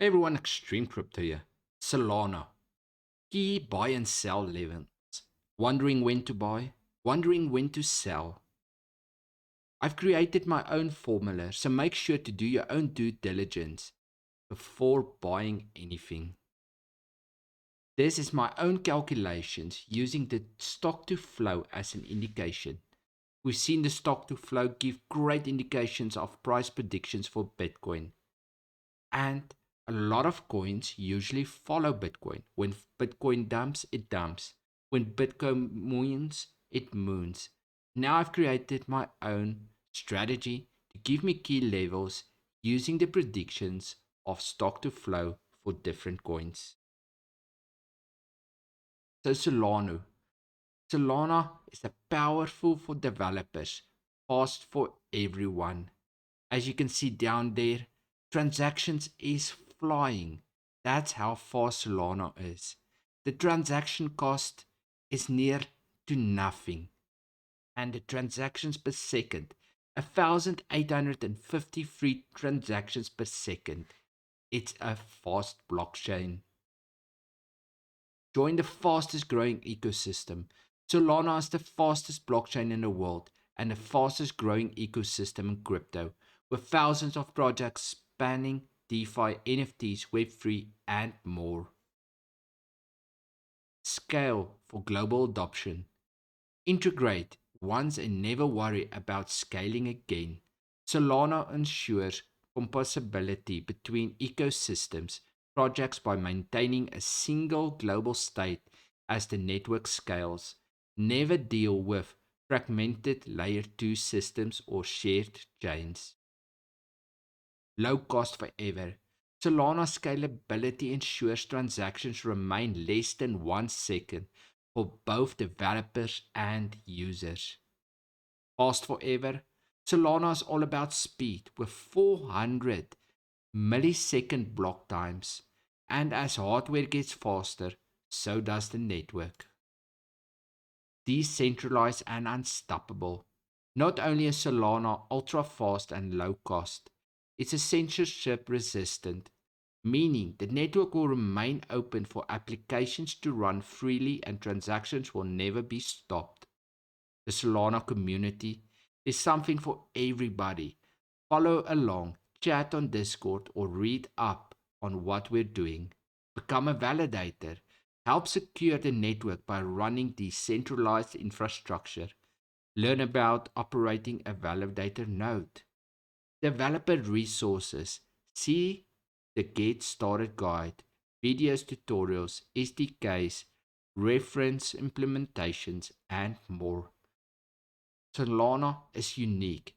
Hey everyone, Extreme Crypto here. Solana. Key buy and sell levels. Wondering when to buy? Wondering when to sell? I've created my own formula, so make sure to do your own due diligence before buying anything. This is my own calculations using the stock to flow as an indication. We've seen the stock to flow give great indications of price predictions for Bitcoin. And a lot of coins usually follow Bitcoin. When Bitcoin dumps, it dumps. When Bitcoin moons, it moons. Now I've created my own strategy to give me key levels using the predictions of stock to flow for different coins. So Solana. Solana is a powerful for developers, fast for everyone. As you can see down there, transactions is flying. That's how fast Solana is. The transaction cost is near to nothing. And the transactions per second, 1,853 transactions per second. It's a fast blockchain. Join the fastest growing ecosystem. Solana is the fastest blockchain in the world and the fastest growing ecosystem in crypto, with thousands of projects spanning DeFi, NFTs, Web3, and more. Scale for global adoption. Integrate once and never worry about scaling again. Solana ensures compatibility between ecosystems projects by maintaining a single global state as the network scales. Never deal with fragmented layer 2 systems or shared chains. Low cost forever. Solana scalability ensures transactions remain less than 1 second for both developers and users. Fast forever. Solana is all about speed with 400 millisecond block times. And as hardware gets faster, so does the network. Decentralized and unstoppable. Not only is Solana ultra fast and low cost, it's censorship resistant, meaning the network will remain open for applications to run freely and transactions will never be stopped. The Solana community is something for everybody. Follow along, chat on Discord, or read up on what we're doing. Become a validator. Help secure the network by running decentralized infrastructure. Learn about operating a validator node. Developer resources. See the Get Started guide, videos, tutorials, SDKs, reference implementations, and more. Solana is unique,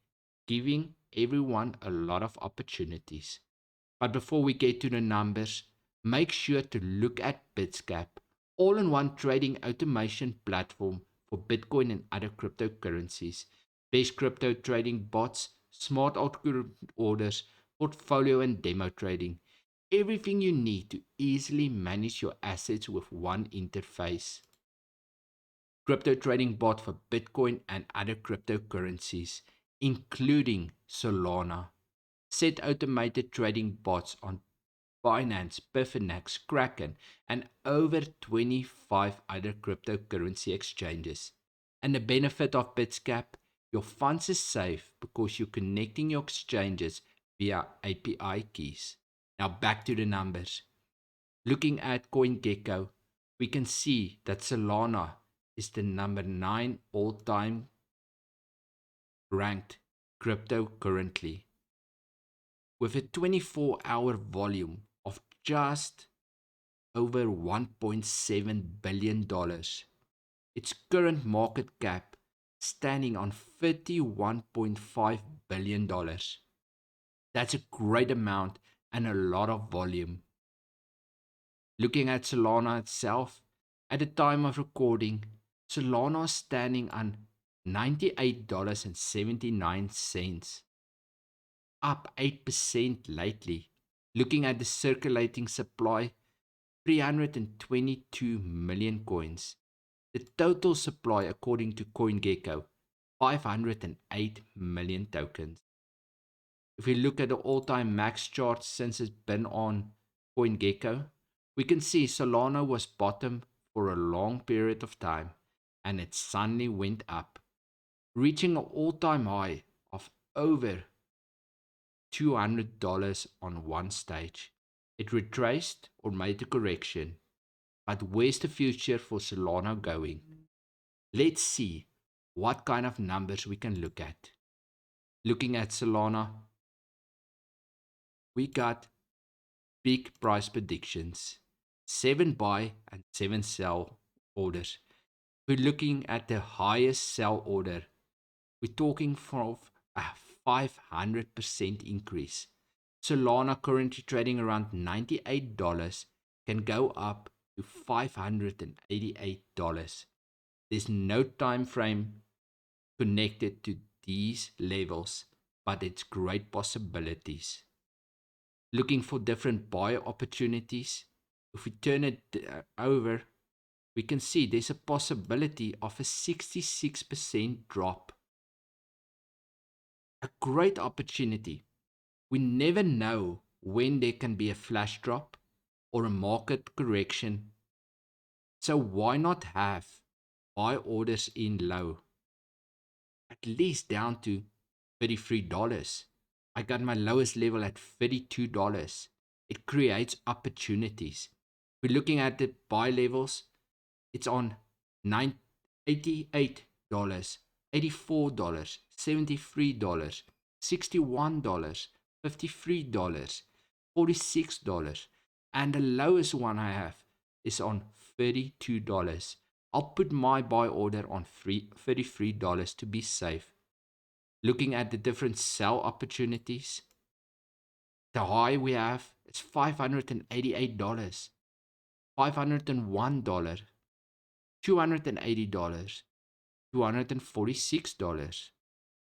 giving everyone a lot of opportunities. But before we get to the numbers, make sure to look at Bitscap, all-in-one trading automation platform for Bitcoin and other cryptocurrencies. Best crypto trading bots, smart orders, portfolio and demo trading. Everything you need to easily manage your assets with one interface. Crypto trading bot for Bitcoin and other cryptocurrencies, including Solana. Set automated trading bots on Binance, Bitfinex, Kraken, and over 25 other cryptocurrency exchanges. And the benefit of Bitscap, your funds is safe because you're connecting your exchanges via API keys. Now back to the numbers. Looking at CoinGecko, we can see that Solana is the number 9 all-time ranked crypto currently, with a 24-hour volume of just over $1.7 billion. Its current market cap standing on $31.5 billion. That's a great amount and a lot of volume. Looking at Solana itself, at the time of recording, Solana is standing on $98.79, up 8% lately. Looking at the circulating supply, 322 million coins. The total supply, according to CoinGecko, 508 million tokens. If we look at the all-time max chart since it's been on CoinGecko, we can see Solana was bottom for a long period of time and it suddenly went up, reaching an all-time high of over $200 on one stage. It retraced or made a correction, but where's the future for Solana going? Let's see what kind of numbers we can look at. Looking at Solana, we got big price predictions, 7 buy and 7 sell orders. We're looking at the highest sell order. We're talking from a 500% increase. Solana currently trading around $98 can go up to $588. There's no time frame connected to these levels, but it's great possibilities. Looking for different buy opportunities. If we turn it over, we can see there's a possibility of a 66% drop. A great opportunity. We never know when there can be a flash drop or a market correction. So why not have buy orders in low? At least down to $33. I got my lowest level at $32. It creates opportunities. We're looking at the buy levels. It's on $88, $84, $73, $61, $53, $46, and the lowest one I have is on $32. I'll put my buy order on $33 to be safe. Looking at the different sell opportunities, the high we have is $588, $501, $280, $246.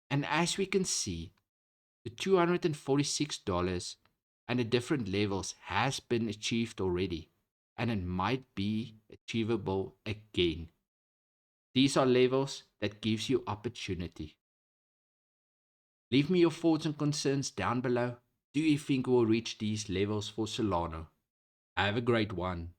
And as we can see, the $246 and the different levels has been achieved already, and it might be achievable again. These are levels that gives you opportunity. Leave me your thoughts and concerns down below. Do you think we'll reach these levels for Solana? Have a great one.